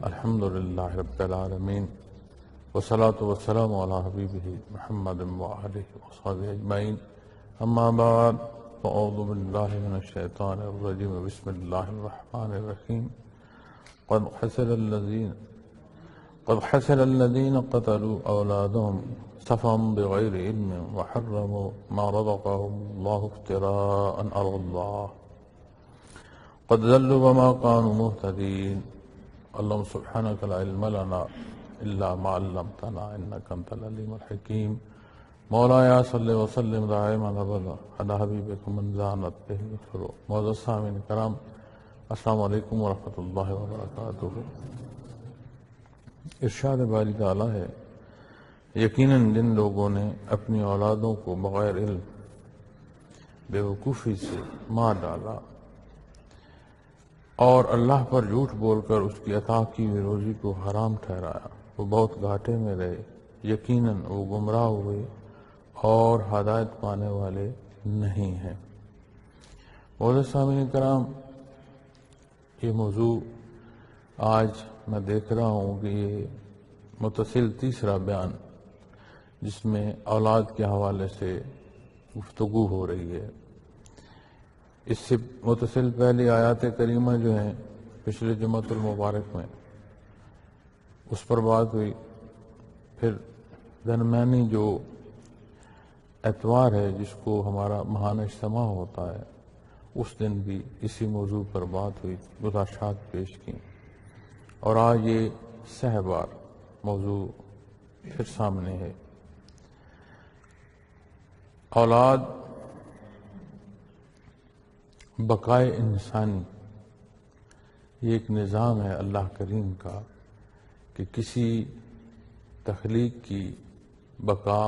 الحمد للہ رب العالمین والصلاة والسلام علی حبیبہ محمد وآلہ وصحبہ اجمعین اما بعد فاعوذ باللہ من الشیطان الرجیم بسم اللہ الرحمن الرحیم قد حسر الذین قتلوا اولادهم سفہا بغیر علم وحرموا ما رزقهم اللہ افتراء علی اللہ قد ضلوا وما كانوا مهتدين اللهم سبحانك لا علم لنا إلا ما علمتنا إنك أنت العليم الحكيم مولاي صل وسلم دائما أبدا على حبيبك من زانت به الفروع معزز سامعین کرام السلام علیکم ورحمۃ اللہ وبرکاتہ۔ ارشاد باری تعالیٰ ہے یقیناً جن لوگوں نے اپنی اولادوں کو بغیر علم بے وقوفی سے مار ڈالا اور اللہ پر جھوٹ بول کر اس کی عطا کی ہوئی روزی کو حرام ٹھہرایا، وہ بہت گھاٹے میں رہے، یقیناً وہ گمراہ ہوئے اور ہدایت پانے والے نہیں ہیں۔ معزز سامعین کرام، یہ موضوع آج میں دیکھ رہا ہوں کہ یہ متصل تیسرا بیان جس میں اولاد کے حوالے سے گفتگو ہو رہی ہے۔ اس سے متصل پہلی آیات کریمہ جو ہیں پچھلے جمعۃ المبارک میں اس پر بات ہوئی، پھر درمیانی جو اتوار ہے جس کو ہمارا ماہانہ اجتماع ہوتا ہے اس دن بھی اسی موضوع پر بات ہوئی، گزارشات پیش کی، اور آج یہ سہ بار موضوع پھر سامنے ہے۔ اولاد بقائے انسانی، یہ ایک نظام ہے اللہ کریم کا کہ کسی تخلیق کی بقا،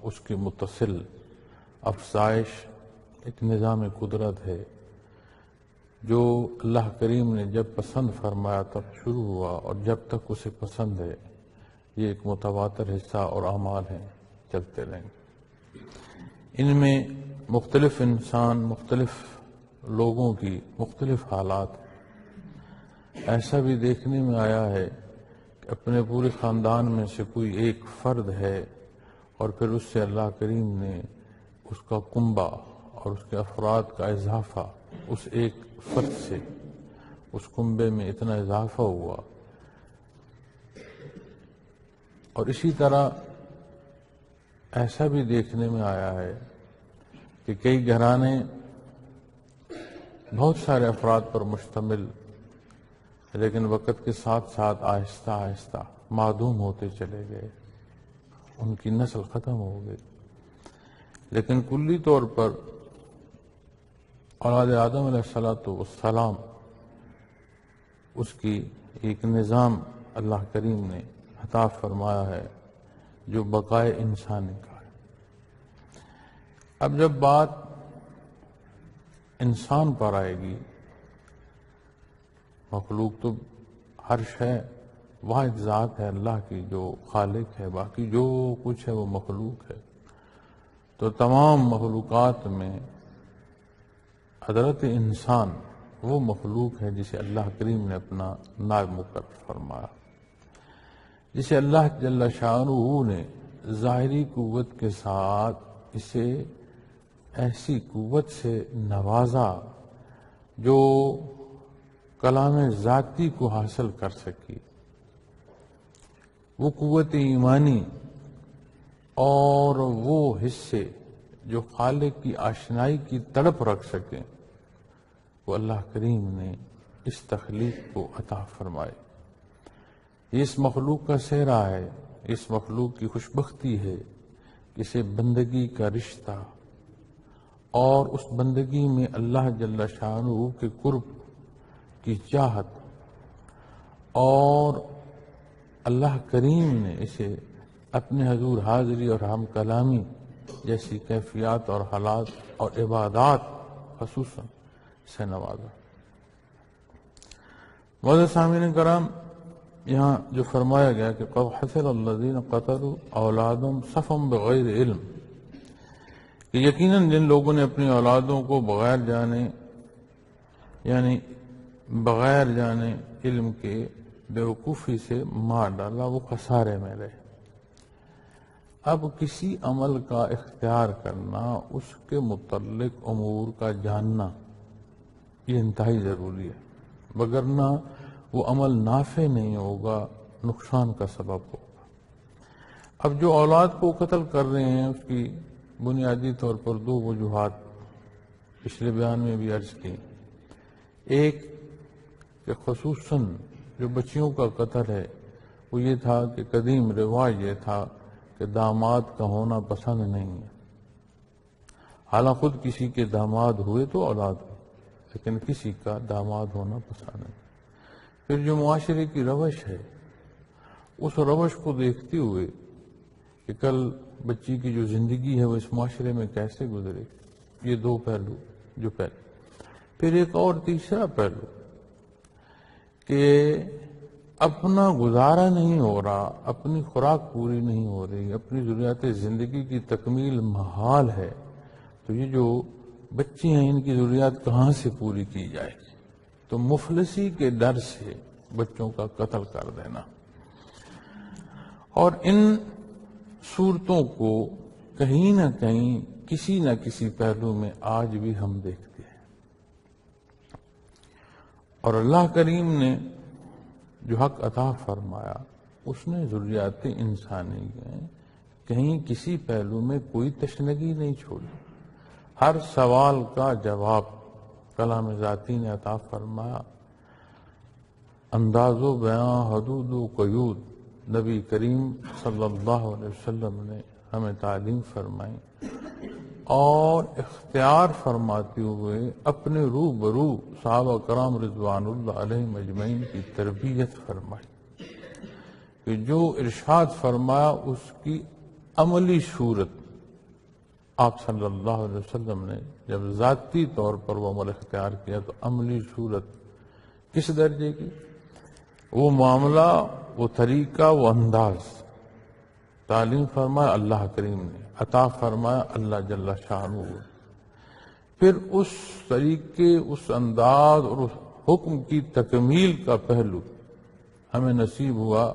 اس کی متصل افزائش ایک نظام قدرت ہے جو اللہ کریم نے جب پسند فرمایا تب شروع ہوا اور جب تک اسے پسند ہے یہ ایک متواتر حصہ اور اعمال ہیں، چلتے رہیں گے۔ ان میں مختلف انسان، مختلف لوگوں کی مختلف حالات، ایسا بھی دیکھنے میں آیا ہے کہ اپنے پورے خاندان میں سے کوئی ایک فرد ہے اور پھر اس سے اللہ کریم نے اس کا کنبہ اور اس کے افراد کا اضافہ، اس ایک فرد سے اس کنبے میں اتنا اضافہ ہوا، اور اسی طرح ایسا بھی دیکھنے میں آیا ہے کہ کئی گھرانے بہت سارے افراد پر مشتمل لیکن وقت کے ساتھ ساتھ آہستہ آہستہ معدوم ہوتے چلے گئے، ان کی نسل ختم ہو گئی، لیکن کلی طور پر اولاد آدم علیہ السلام اس کی ایک نظام اللہ کریم نے عطا فرمایا ہے جو بقائے انسانی کا ہے۔ اب جب بات انسان پر آئے گی، مخلوق تو ہر شے واحد ذات ہے اللہ کی جو خالق ہے، باقی جو کچھ ہے وہ مخلوق ہے، تو تمام مخلوقات میں حضرت انسان وہ مخلوق ہے جسے اللہ کریم نے اپنا نائب مقرر فرمایا، جسے اللہ جل شانہ نے ظاہری قوت کے ساتھ اسے ایسی قوت سے نوازا جو کلام ذاتی کو حاصل کر سکی، وہ قوت ایمانی اور وہ حصے جو خالق کی آشنائی کی تڑپ رکھ سکیں، وہ اللہ کریم نے اس تخلیق کو عطا فرمائے۔ یہ اس مخلوق کا سہرا ہے، اس مخلوق کی خوشبختی ہے، اسے بندگی کا رشتہ اور اس بندگی میں اللہ جل شانہ کے قرب کی چاہت، اور اللہ کریم نے اسے اپنے حضور حاضری اور ہم کلامی جیسی کیفیات اور حالات اور عبادات خصوصاً سے نوازا۔ معزز سامعین کرام، یہاں جو فرمایا گیا کہ قد حسر الذین قتلوا اولادهم سفہا بغیر علم، کہ یقیناً جن لوگوں نے اپنی اولادوں کو بغیر جانے، یعنی بغیر جانے علم کے بیوقوفی سے مار ڈالا، وہ خسارے میں رہے۔ اب کسی عمل کا اختیار کرنا، اس کے متعلق امور کا جاننا، یہ انتہائی ضروری ہے، وگرنہ وہ عمل نافع نہیں ہوگا، نقصان کا سبب ہوگا۔ اب جو اولاد کو قتل کر رہے ہیں، اس کی بنیادی طور پر دو وجوہات پچھلے بیان میں بھی عرض کی۔ ایک کہ خصوصاً جو بچیوں کا قتل ہے، وہ یہ تھا کہ قدیم رواج یہ تھا کہ داماد کا ہونا پسند نہیں ہے، حالانکہ خود کسی کے داماد ہوئے تو اولاد ہوئی، لیکن کسی کا داماد ہونا پسند نہیں۔ پھر جو معاشرے کی روش ہے، اس روش کو دیکھتے ہوئے کہ کل بچی کی جو زندگی ہے وہ اس معاشرے میں کیسے گزرے، یہ دو پہلو جو پہلے۔ پھر ایک اور تیسرا پہلو کہ اپنا گزارا نہیں ہو رہا، اپنی خوراک پوری نہیں ہو رہی، اپنی ضروریات زندگی کی تکمیل محال ہے، تو یہ جو بچے ہیں ان کی ضروریات کہاں سے پوری کی جائے گی؟ تو مفلسی کے ڈر سے بچوں کا قتل کر دینا۔ اور ان صورتوں کو کہیں نہ کہیں کسی نہ کسی پہلو میں آج بھی ہم دیکھتے ہیں، اور اللہ کریم نے جو حق عطا فرمایا، اس نے ضروریات انسانی میں کہیں کسی پہلو میں کوئی تشنگی نہیں چھوڑی۔ ہر سوال کا جواب کلام ذاتی نے عطا فرمایا۔ انداز و بیاں، حدود و قیود نبی کریم صلی اللہ علیہ وسلم نے ہمیں تعلیم فرمائی، اور اختیار فرماتے ہوئے اپنے روبرو صحابہ کرام رضوان اللہ علیہ مجمعین کی تربیت فرمائی کہ جو ارشاد فرمایا اس کی عملی صورت آپ صلی اللہ علیہ وسلم نے جب ذاتی طور پر وہ عمل اختیار کیا تو عملی صورت کس درجے کی، وہ معاملہ، وہ طریقہ، وہ انداز تعلیم فرمایا اللہ کریم نے، عطا فرمایا اللہ جل شانہ۔ پھر اس طریقے، اس انداز اور اس حکم کی تکمیل کا پہلو ہمیں نصیب ہوا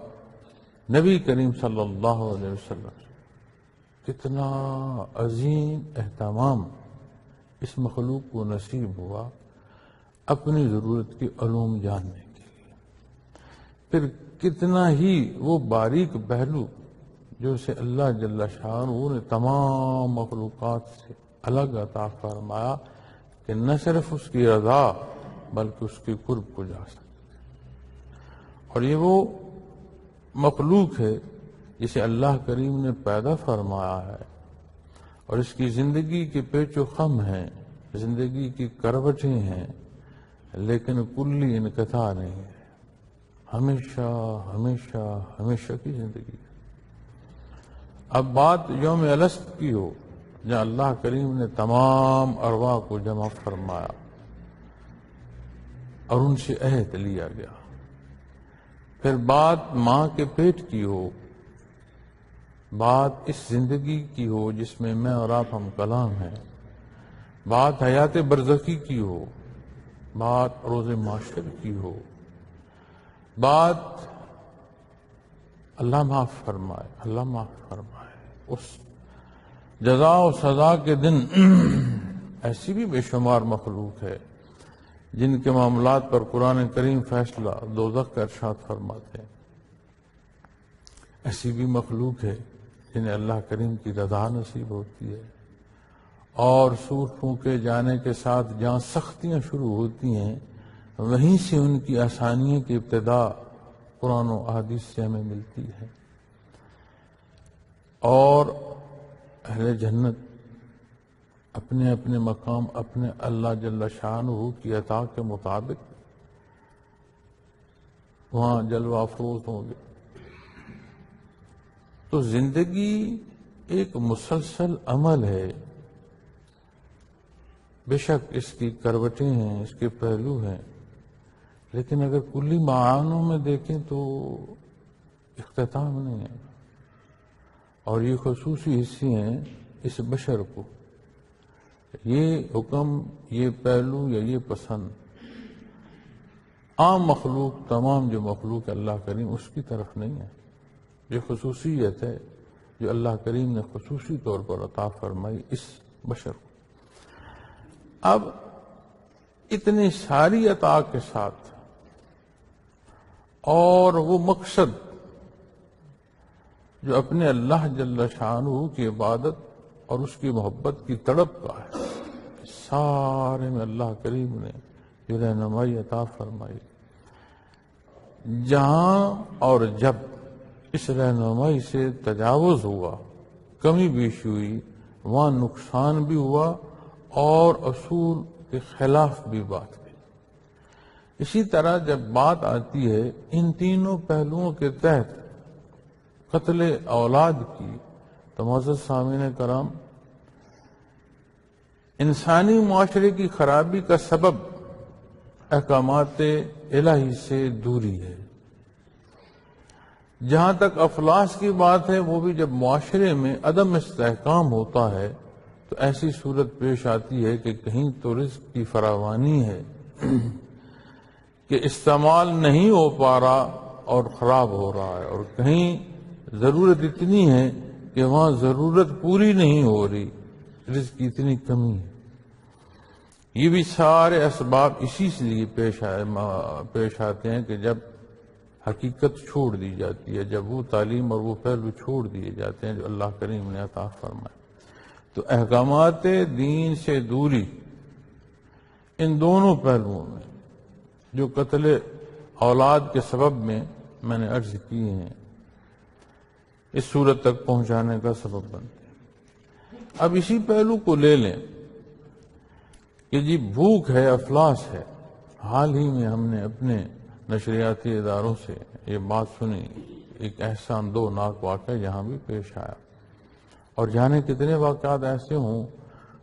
نبی کریم صلی اللہ علیہ وسلم سے۔ کتنا عظیم اہتمام اس مخلوق کو نصیب ہوا اپنی ضرورت کے علوم جاننے کے لیے۔ پھر کتنا ہی وہ باریک پہلو جو اسے اللہ جل شانہ نے تمام مخلوقات سے الگ عطا فرمایا کہ نہ صرف اس کی رضا بلکہ اس کے قرب کو جا سکتے۔ اور یہ وہ مخلوق ہے جسے اللہ کریم نے پیدا فرمایا ہے، اور اس کی زندگی کے پیچ و خم ہیں، زندگی کی کروٹیں ہیں، لیکن کلی انقطاع نہیں ہے، ہمیشہ ہمیشہ ہمیشہ کی زندگی ہے۔ اب بات یوم الست کی ہو جہاں اللہ کریم نے تمام ارواح کو جمع فرمایا اور ان سے عہد لیا گیا، پھر بات ماں کے پیٹ کی ہو، بات اس زندگی کی ہو جس میں میں اور آپ ہم کلام ہیں، بات حیات برزخی کی ہو، بات روز محشر کی ہو، بات اللہ معاف فرمائے، اللہ معاف فرمائے، اس جزا و سزا کے دن ایسی بھی بے شمار مخلوق ہے جن کے معاملات پر قرآن کریم فیصلہ دوزخ کا ارشاد فرماتے ہیں، ایسی بھی مخلوق ہے جنہیں اللہ کریم کی رضا نصیب ہوتی ہے، اور سور پھونکے جانے کے ساتھ جہاں سختیاں شروع ہوتی ہیں وہیں سے ان کی آسانیوں کی ابتدا قرآن و احادیث سے ہمیں ملتی ہے۔ اور اہل جنت اپنے اپنے مقام، اپنے اللہ جل شانہ کی عطا کے مطابق وہاں جلوہ افروز ہوں گے۔ تو زندگی ایک مسلسل عمل ہے، بے شک اس کی کروٹیں ہیں، اس کے پہلو ہیں، لیکن اگر کلی معانوں میں دیکھیں تو اختتام نہیں ہے، اور یہ خصوصی حصے ہیں اس بشر کو، یہ حکم، یہ پہلو یا یہ پسند عام مخلوق، تمام جو مخلوق اللہ کریم اس کی طرف نہیں ہے. یہ خصوصیت ہے جو اللہ کریم نے خصوصی طور پر عطا فرمائی اس بشر کو. اب اتنی ساری عطا کے ساتھ اور وہ مقصد جو اپنے اللہ جل شانہ کی عبادت اور اس کی محبت کی تڑپ کا ہے، سارے میں اللہ کریم نے جو رہنمائی عطا فرمائی. جہاں اور جب اس رہنمائی سے تجاوز ہوا، کمی بیشی ہوئی، وہاں نقصان بھی ہوا اور اصول کے خلاف بھی بات کی. اسی طرح جب بات آتی ہے ان تینوں پہلوؤں کے تحت قتل اولاد کی، تو معزز سامعین کرام، انسانی معاشرے کی خرابی کا سبب احکامات الہی سے دوری ہے. جہاں تک افلاس کی بات ہے، وہ بھی جب معاشرے میں عدم استحکام ہوتا ہے تو ایسی صورت پیش آتی ہے کہ کہیں تو رزق کی فراوانی ہے کہ استعمال نہیں ہو پا رہا اور خراب ہو رہا ہے، اور کہیں ضرورت اتنی ہے کہ وہاں ضرورت پوری نہیں ہو رہی، رزق کی اتنی کمی ہے. یہ بھی سارے اسباب اسی سے لیے پیش آتے ہیں کہ جب حقیقت چھوڑ دی جاتی ہے، جب وہ تعلیم اور وہ پہلو چھوڑ دیے جاتے ہیں جو اللہ کریم نے عطا فرمائے. تو احکامات دین سے دوری ان دونوں پہلوؤں میں جو قتل اولاد کے سبب میں نے عرض کی ہیں، اس صورت تک پہنچانے کا سبب بنتے ہیں. اب اسی پہلو کو لے لیں کہ جی بھوک ہے، افلاس ہے. حال ہی میں ہم نے اپنے نشریاتی اداروں سے یہ بات سنی، ایک احسان دو ناک واقعہ یہاں بھی پیش آیا، اور جانے کتنے واقعات ایسے ہوں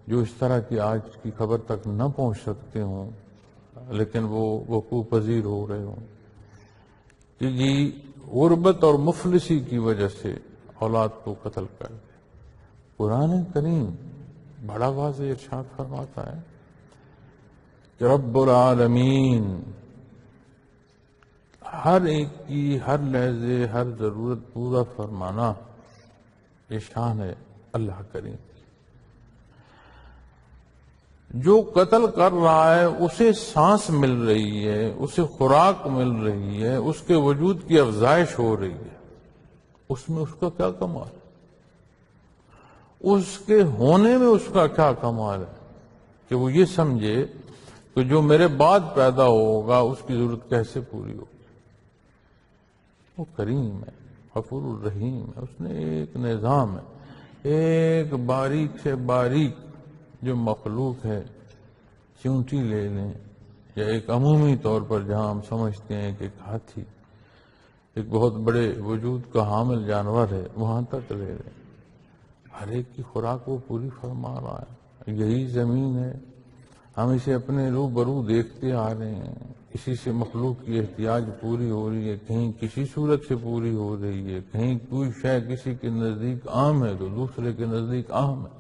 جو اس طرح کی آج کی خبر تک نہ پہنچ سکتے ہوں لیکن وہ وقوع پذیر ہو رہے ہوں کہ جی غربت اور مفلسی کی وجہ سے اولاد کو قتل کر دے. قرآن کریم بڑا واضح ارشاد فرماتا ہے کہ رب العالمین ہر ایک کی ہر لحظے ہر ضرورت پورا فرمانا، یہ شان ہے اللہ کریم. جو قتل کر رہا ہے اسے سانس مل رہی ہے، اسے خوراک مل رہی ہے، اس کے وجود کی افزائش ہو رہی ہے، اس میں اس کا کیا کمال ہے؟ اس کے ہونے میں اس کا کیا کمال ہے کہ وہ یہ سمجھے کہ جو میرے بعد پیدا ہوگا اس کی ضرورت کیسے پوری ہوگی. وہ کریم ہے، غفور الرحیم ہے. اس نے ایک نظام ہے، ایک باریک سے باریک جو مخلوق ہے، چونٹی لے لیں یا ایک عمومی طور پر جہاں ہم سمجھتے ہیں کہ ایک ہاتھی ایک بہت بڑے وجود کا حامل جانور ہے، وہاں تک لے لیں، ہر ایک کی خوراک وہ پوری فرما رہا ہے. یہی زمین ہے، ہم اسے اپنے روبرو دیکھتے آ رہے ہیں، اسی سے مخلوق کی احتیاج پوری ہو رہی ہے. کہیں کسی صورت سے پوری ہو رہی ہے، کہیں کوئی شے کسی کے نزدیک عام ہے تو دوسرے کے نزدیک اہم ہے.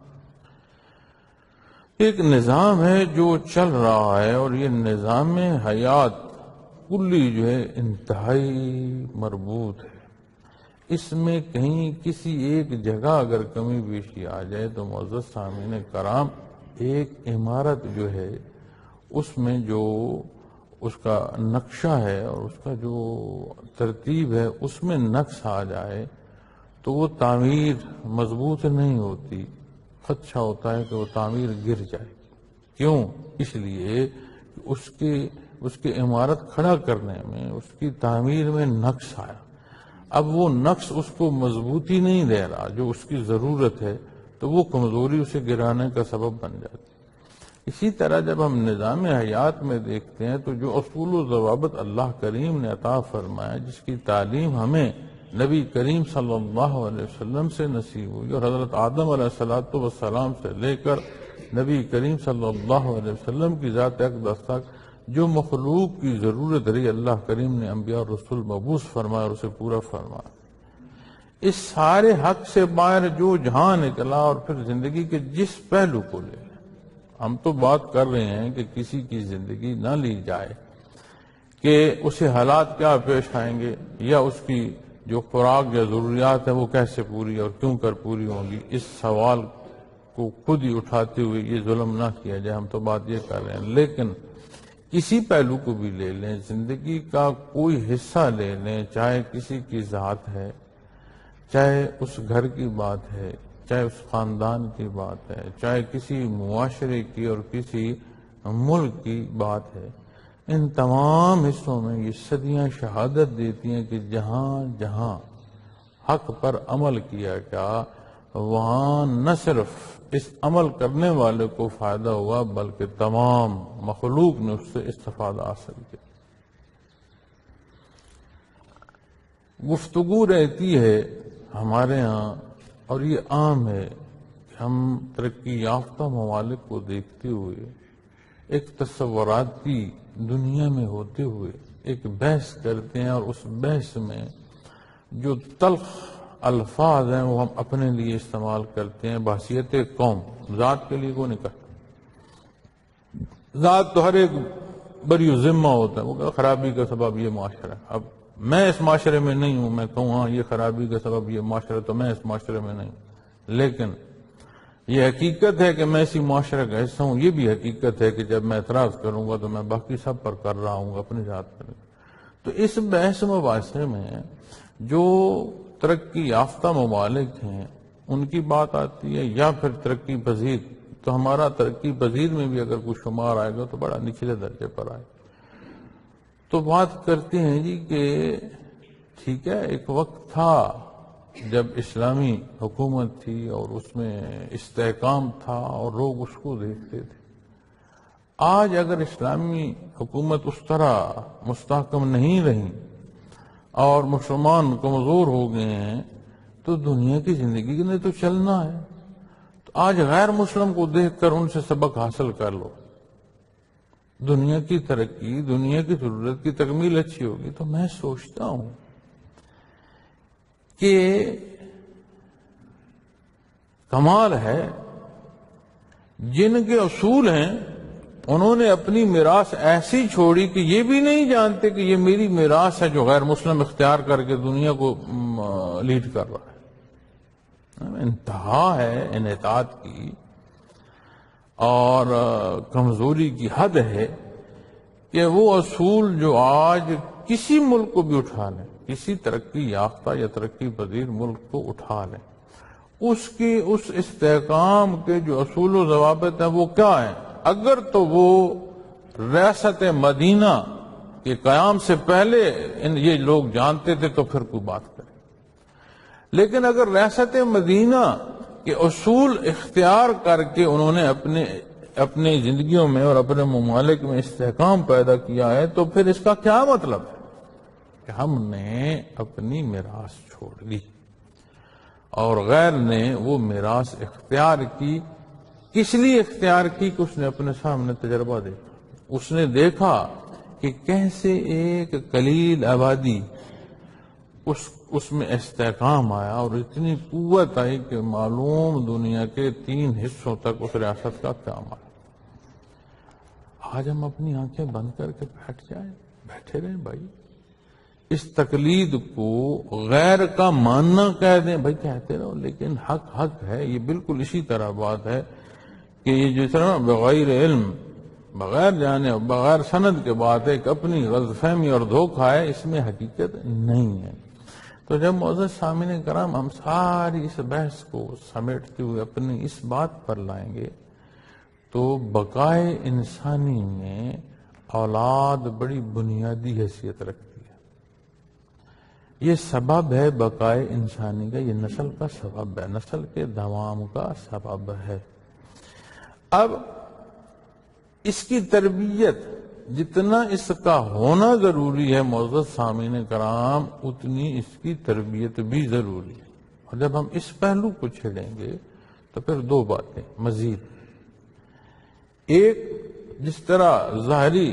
ایک نظام ہے جو چل رہا ہے، اور یہ نظام حیات کلی جو ہے انتہائی مربوط ہے. اس میں کہیں کسی ایک جگہ اگر کمی بیشی آ جائے تو معزز سامعین کرام، ایک عمارت جو ہے اس میں جو اس کا نقشہ ہے اور اس کا جو ترتیب ہے اس میں نقص آ جائے تو وہ تعمیر مضبوط نہیں ہوتی. خدشہ ہوتا ہے کہ وہ تعمیر گر جائے. کیوں؟ اس لیے اس کے عمارت کھڑا کرنے میں، اس کی تعمیر میں نقص آیا. اب وہ نقص اس کو مضبوطی نہیں دے رہا جو اس کی ضرورت ہے، تو وہ کمزوری اسے گرانے کا سبب بن جاتی. اسی طرح جب ہم نظام حیات میں دیکھتے ہیں تو جو اصول و ضوابط اللہ کریم نے عطا فرمایا، جس کی تعلیم ہمیں نبی کریم صلی اللہ علیہ وسلم سے نصیب ہوئی، اور حضرت آدم علیہ السلام سے لے کر نبی کریم صلی اللہ علیہ وسلم کی ذات اقدس تک جو مخلوق کی ضرورت رہی، اللہ کریم نے انبیاء اور رسول مبعوث فرمایا اور اسے پورا فرمایا. اس سارے حق سے باہر جو جہاں نکلا، اور پھر زندگی کے جس پہلو کو لے لیں، ہم تو بات کر رہے ہیں کہ کسی کی زندگی نہ لی جائے، کہ اسے حالات کیا پیش آئیں گے، یا اس کی جو خوراک یا ضروریات ہیں وہ کیسے پوری اور کیوں کر پوری ہوں گی، اس سوال کو خود ہی اٹھاتے ہوئے یہ ظلم نہ کیا جائے۔ ہم تو بات یہ کر رہے ہیں، لیکن کسی پہلو کو بھی لے لیں، زندگی کا کوئی حصہ لے لیں، چاہے کسی کی ذات ہے، چاہے اس گھر کی بات ہے، چاہے اس خاندان کی بات ہے، چاہے کسی معاشرے کی اور کسی ملک کی بات ہے، ان تمام حصوں میں یہ صدیاں شہادت دیتی ہیں کہ جہاں جہاں حق پر عمل کیا گیا وہاں نہ صرف اس عمل کرنے والے کو فائدہ ہوا بلکہ تمام مخلوق نے اس سے استفادہ حاصل کیا۔ گفتگو رہتی ہے ہمارے ہاں، اور یہ عام ہے کہ ہم ترقی یافتہ ممالک کو دیکھتے ہوئے، ایک تصوراتی دنیا میں ہوتے ہوئے ایک بحث کرتے ہیں، اور اس بحث میں جو تلخ الفاظ ہیں وہ ہم اپنے لیے استعمال کرتے ہیں بحیثیت قوم۔ ذات کے لیے کوئی نہیں کرتا، ذات تو ہر ایک بری ذمہ ہوتا ہے، وہ خرابی کا سبب یہ معاشرہ ہے۔ اب میں اس معاشرے میں نہیں ہوں، میں کہوں ہاں یہ خرابی کا سبب یہ معاشرہ، تو میں اس معاشرے میں نہیں ہوں، لیکن یہ حقیقت ہے کہ میں اسی معاشرے کا حصہ ہوں۔ یہ بھی حقیقت ہے کہ جب میں اعتراض کروں گا تو میں باقی سب پر کر رہا ہوں، اپنی ذات پر۔ تو اس بحث مباحثے میں جو ترقی یافتہ ممالک ہیں ان کی بات آتی ہے، یا پھر ترقی پذیر، تو ہمارا ترقی پذیر میں بھی اگر کوئی شمار آئے گا تو بڑا نچلے درجے پر آئے گا۔ تو بات کرتے ہیں جی کہ ٹھیک ہے، ایک وقت تھا جب اسلامی حکومت تھی اور اس میں استحکام تھا اور لوگ اس کو دیکھتے تھے۔ آج اگر اسلامی حکومت اس طرح مستحکم نہیں رہی اور مسلمان کمزور ہو گئے ہیں تو دنیا کی زندگی نے تو چلنا ہے۔ تو آج غیر مسلم کو دیکھ کر ان سے سبق حاصل کر لو، دنیا کی ترقی، دنیا کی ضرورت کی تکمیل اچھی ہوگی۔ تو میں سوچتا ہوں کہ کمال ہے، جن کے اصول ہیں انہوں نے اپنی میراث ایسی چھوڑی کہ یہ بھی نہیں جانتے کہ یہ میری میراث ہے جو غیر مسلم اختیار کر کے دنیا کو لیڈ کر رہا ہے۔ انتہا ہے انحطاط کی اور کمزوری کی حد ہے کہ وہ اصول جو آج کسی ملک کو بھی اٹھا لیں، کسی ترقی یافتہ یا ترقی پذیر ملک کو اٹھا لیں، اس استحکام کے جو اصول و ضوابط ہیں وہ کیا ہیں؟ اگر تو وہ ریاست مدینہ کے قیام سے پہلے یہ لوگ جانتے تھے تو پھر کوئی بات کرے، لیکن اگر ریاست مدینہ کے اصول اختیار کر کے انہوں نے اپنی زندگیوں میں اور اپنے ممالک میں استحکام پیدا کیا ہے تو پھر اس کا کیا مطلب ہے کہ ہم نے اپنی میراث چھوڑ دی اور غیر نے وہ میراث اختیار کی۔ کس لیے اختیار کی کہ اس نے اپنے سامنے تجربہ دیکھا، اس نے دیکھا کہ کیسے ایک قلیل آبادی اس میں استحکام آیا اور اتنی قوت آئی کہ معلوم دنیا کے 3 حصوں تک اس ریاست کا قیام آیا۔ آج ہم اپنی آنکھیں بند کر کے بیٹھے رہیں بھائی، اس تقلید کو غیر کا ماننا کہہ دیں، بھائی کہتے رہو، لیکن حق ہے۔ یہ بالکل اسی طرح بات ہے کہ یہ جس طرح بغیر علم، بغیر جانے، بغیر سند کے بات ہے کہ اپنی غلط فہمی اور دھوکہ ہے، اس میں حقیقت نہیں ہے۔ تو جب معزز سامعین کرام ہم ساری اس بحث کو سمیٹتے ہوئے اپنی اس بات پر لائیں گے تو بقائے انسانی میں اولاد بڑی بنیادی حیثیت رکھتی ہے۔ یہ سبب ہے بقائے انسانی کا، یہ نسل کا سبب ہے، نسل کے دوام کا سبب ہے۔ اب اس کی تربیت جتنا اس کا ہونا ضروری ہے معزز سامعین کرام، اتنی اس کی تربیت بھی ضروری ہے۔ اور جب ہم اس پہلو کو چھیڑیں گے تو پھر 2 باتیں مزید، ایک جس طرح ظاہری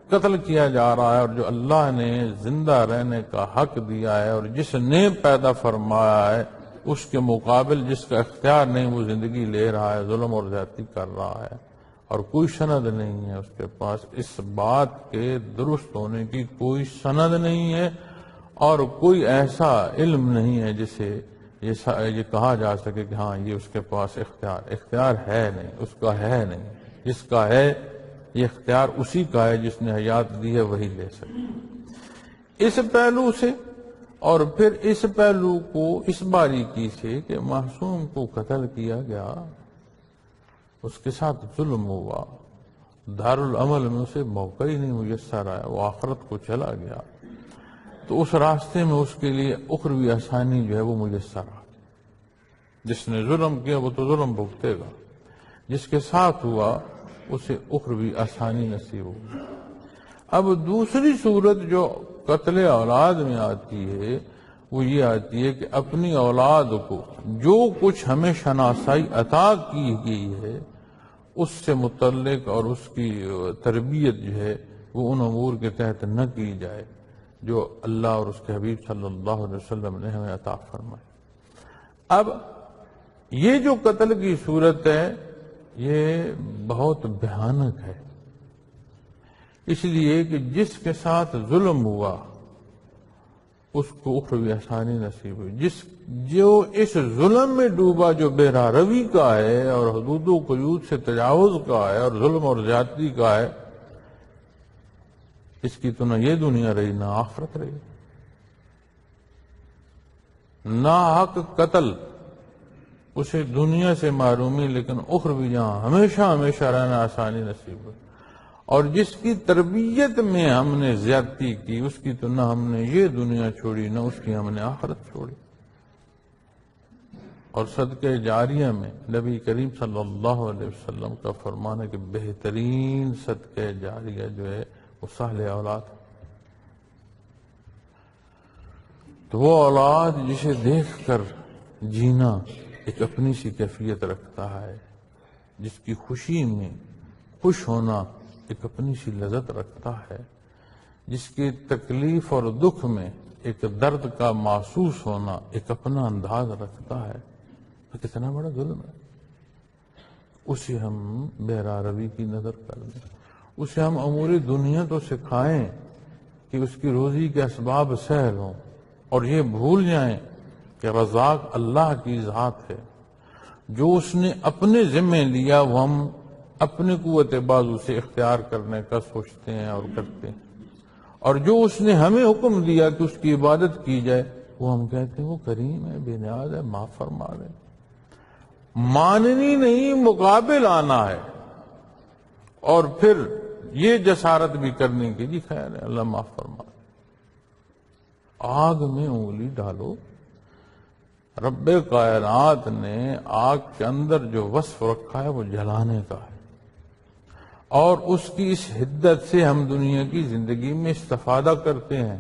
قتل کیا جا رہا ہے اور جو اللہ نے زندہ رہنے کا حق دیا ہے اور جس نے پیدا فرمایا ہے اس کے مقابل جس کا اختیار نہیں وہ زندگی لے رہا ہے، ظلم اور زیادتی کر رہا ہے اور کوئی سند نہیں ہے اس کے پاس، اس بات کے درست ہونے کی کوئی سند نہیں ہے، اور کوئی ایسا علم نہیں ہے جسے یہ کہا جا سکے کہ ہاں یہ اس کے پاس اختیار ہے نہیں، اس کا ہے نہیں۔ جس کا ہے یہ اختیار اسی کا ہے جس نے حیات دی ہے، وہی لے سکے۔ اس پہلو سے، اور پھر اس پہلو کو اس باریکی سے کہ معصوم کو قتل کیا گیا، اس کے ساتھ ظلم ہوا، دارالعمل میں اسے موقع ہی نہیں میسر آیا، وہ آخرت کو چلا گیا، تو اس راستے میں اس کے لیے اخروی آسانی جو ہے وہ میسر آ گئی۔ جس نے ظلم کیا وہ تو ظلم بھگتے گا، جس کے ساتھ ہوا اسے اخروی آسانی نصیب ہوگی۔ اب دوسری صورت جو قتل اولاد میں آتی ہے وہ یہ آتی ہے کہ اپنی اولاد کو جو کچھ ہمیں شناسائی عطا کی گئی ہے اس سے متعلق اور اس کی تربیت جو ہے وہ ان امور کے تحت نہ کی جائے جو اللہ اور اس کے حبیب صلی اللہ علیہ وسلم نے ہمیں عطا فرمائے۔ اب یہ جو قتل کی صورت ہے یہ بہت بھیانک ہے، اس لیے کہ جس کے ساتھ ظلم ہوا اس کو اخروی آسانی نصیب ہوئی، جو اس ظلم میں ڈوبا، جو بے راروی کا ہے اور حدود و قیود سے تجاوز کا ہے اور ظلم اور زیادتی کا ہے، اس کی تو نہ یہ دنیا رہی نہ آخرت رہی۔ ناحق قتل اسے دنیا سے معرومی، لیکن اخروی جہاں ہمیشہ ہمیشہ رہنا آسانی نصیب ہوئی۔ اور جس کی تربیت میں ہم نے زیادتی کی اس کی تو نہ ہم نے یہ دنیا چھوڑی نہ اس کی ہم نے آخرت چھوڑی۔ اور صدقہ جاریہ میں نبی کریم صلی اللہ علیہ وسلم کا فرمان ہے کہ بہترین صدقہ جاریہ جو ہے وہ صالح اولاد ہے۔ تو وہ اولاد جسے دیکھ کر جینا ایک اپنی سی کیفیت رکھتا ہے، جس کی خوشی میں خوش ہونا ایک اپنی سی لذت رکھتا ہے، جس کی تکلیف اور دکھ میں ایک درد کا محسوس ہونا ایک اپنا انداز رکھتا ہے، تو کتنا بڑا ظلم ہے۔ اسے ہم بے راروی کی نظر کر دیں، اسے ہم امور دنیا تو سکھائیں کہ اس کی روزی کے اسباب سہل ہوں، اور یہ بھول جائیں کہ رزاق اللہ کی ذات ہے۔ جو اس نے اپنے ذمہ لیا وہ ہم اپنے قوت بازو سے اختیار کرنے کا سوچتے ہیں اور کرتے ہیں، اور جو اس نے ہمیں حکم دیا کہ اس کی عبادت کی جائے وہ ہم کہتے ہیں وہ کریم ہے، بے نیاز ہے، معاف فرما دے۔ ماننی نہیں، مقابل آنا ہے، اور پھر یہ جسارت بھی کرنے کی جی خیر ہے اللہ معاف فرما دے۔ آگ میں انگلی ڈالو، رب کائنات نے آگ کے اندر جو وصف رکھا ہے وہ جلانے کا ہے، اور اس کی اس حدت سے ہم دنیا کی زندگی میں استفادہ کرتے ہیں۔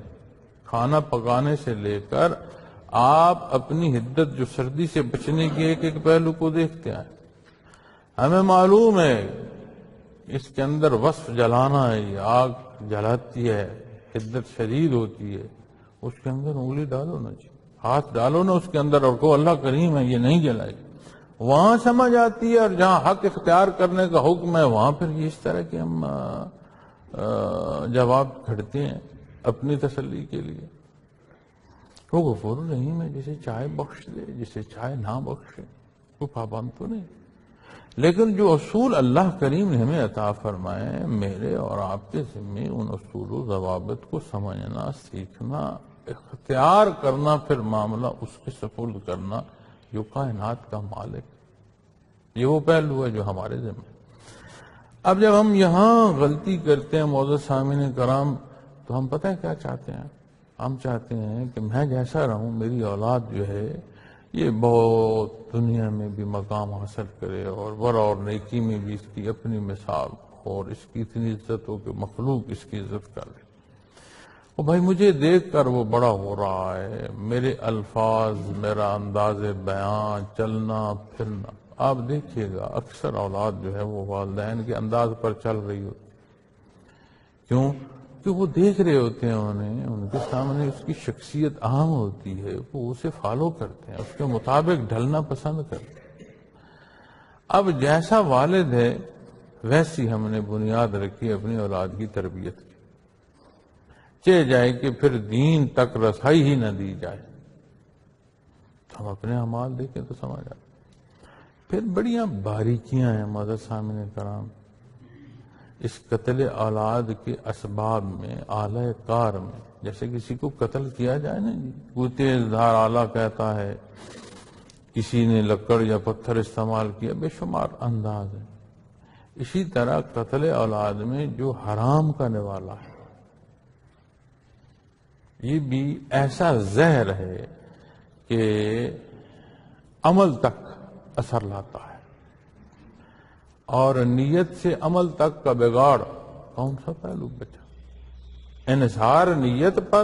کھانا پکانے سے لے کر آپ اپنی حدت جو سردی سے بچنے کی ایک ایک پہلو کو دیکھتے ہیں۔ ہمیں معلوم ہے اس کے اندر وصف جلانا ہے، یہ آگ جلاتی ہے، حدت شدید ہوتی ہے، اس کے اندر انگلی ڈالو نا جی، ہاتھ ڈالو نا اس کے اندر اور کہو اللہ کریم ہے یہ نہیں جلائے گی۔ وہاں سمجھ آتی ہے، اور جہاں حق اختیار کرنے کا حکم ہے وہاں پھر اس طرح کے ہم جواب کھڑتے ہیں اپنی تسلی کے لیے۔ وہ غفور الرحیم ہے، جسے چاہے بخش دے، جسے چاہے نہ بخشے، وہ پابند تو نہیں۔ لیکن جو اصول اللہ کریم نے ہمیں عطا فرمائے، میرے اور آپ کے ذمے ان اصول و ضوابط کو سمجھنا، سیکھنا، اختیار کرنا، پھر معاملہ اس کے سپرد کرنا جو کائنات کا مالک ہے۔ یہ وہ پہلو ہے جو ہمارے ذمہ۔ اب جب ہم یہاں غلطی کرتے ہیں معزز سامعین کرام، تو ہم پتہ ہے کیا چاہتے ہیں؟ ہم چاہتے ہیں کہ میں جیسا رہوں، میری اولاد جو ہے یہ بہت دنیا میں بھی مقام حاصل کرے، اور ورع اور نیکی میں بھی اس کی اپنی مثال، اور اس کی اتنی عزت ہو کہ مخلوق اس کی عزت کر لے۔ وہ بھائی مجھے دیکھ کر وہ بڑا ہو رہا ہے، میرے الفاظ، میرا انداز بیان، چلنا پھرنا، آپ دیکھیے گا اکثر اولاد جو ہے وہ والدین کے انداز پر چل رہی ہوتی۔ کیوں؟ کہ وہ دیکھ رہے ہوتے ہیں انہیں، ان کے سامنے اس کی شخصیت عام ہوتی ہے، وہ اسے فالو کرتے ہیں، اس کے مطابق ڈھلنا پسند کرتے ہیں۔ اب جیسا والد ہے ویسی ہم نے بنیاد رکھی اپنی اولاد کی تربیت کی، چہ جائے کہ پھر دین تک رسائی ہی نہ دی جائے۔ تو ہم اپنے اعمال دیکھیں تو سمجھ آئے۔ پھر بڑیاں باریکیاں ہیں معزز سامعین کرام اس قتل اولاد کے اسباب میں، آلہ کار میں۔ جیسے کسی کو قتل کیا جائے نا جی، کوئی تیز دھار آلہ کہتا ہے، کسی نے لکڑ یا پتھر استعمال کیا، بے شمار انداز ہے۔ اسی طرح قتل اولاد میں جو حرام کرنے والا ہے یہ بھی ایسا زہر ہے کہ عمل تک اثر لاتا ہے، اور نیت سے عمل تک کا بگاڑ کون سا پہلو بچا؟ انحصار نیت پر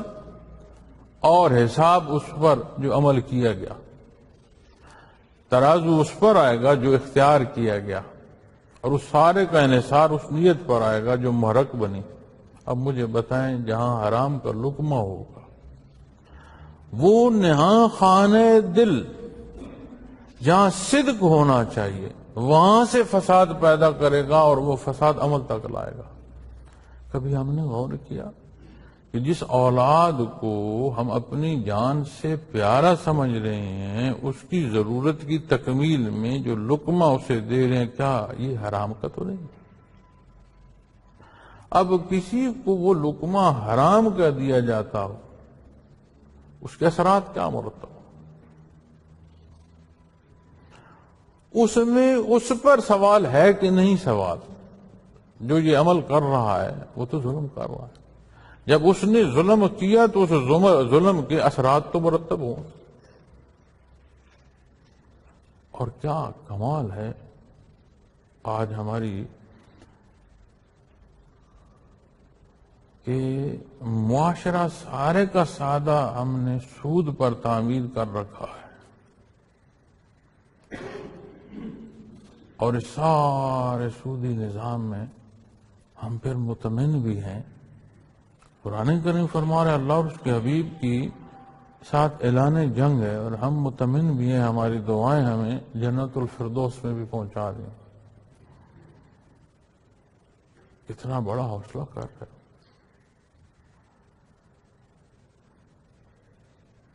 اور حساب اس پر جو عمل کیا گیا، ترازو اس پر آئے گا جو اختیار کیا گیا، اور اس سارے کا انحصار اس نیت پر آئے گا جو محرک بنی۔ اب مجھے بتائیں جہاں حرام کا لقمہ ہوگا وہ نہاں خانہ دل، جہاں صدق ہونا چاہیے وہاں سے فساد پیدا کرے گا، اور وہ فساد عمل تک لائے گا۔ کبھی ہم نے غور کیا کہ جس اولاد کو ہم اپنی جان سے پیارا سمجھ رہے ہیں اس کی ضرورت کی تکمیل میں جو لقمہ اسے دے رہے ہیں، کیا یہ حرام کا تو نہیں؟ اب کسی کو وہ لقمہ حرام کا دیا جاتا ہو، اس کے اثرات کیا مرتب ہو؟ اس میں اس پر سوال ہے کہ نہیں سوال؟ جو یہ عمل کر رہا ہے وہ تو ظلم کر رہا ہے، جب اس نے ظلم کیا تو اس ظلم کے اثرات تو مرتب ہوں۔ اور کیا کمال ہے آج ہماری کہ معاشرہ سارے کا سادہ ہم نے سود پر تعمیر کر رکھا ہے، اور اس سارے سودی نظام میں ہم پھر مطمئن بھی ہیں۔ قرآن کریم فرما رہے اللہ اور اس کے حبیب کی ساتھ اعلان جنگ ہے، اور ہم مطمئن بھی ہیں، ہماری دعائیں ہمیں جنت الفردوس میں بھی پہنچا دیں۔ اتنا بڑا حوصلہ کر رہے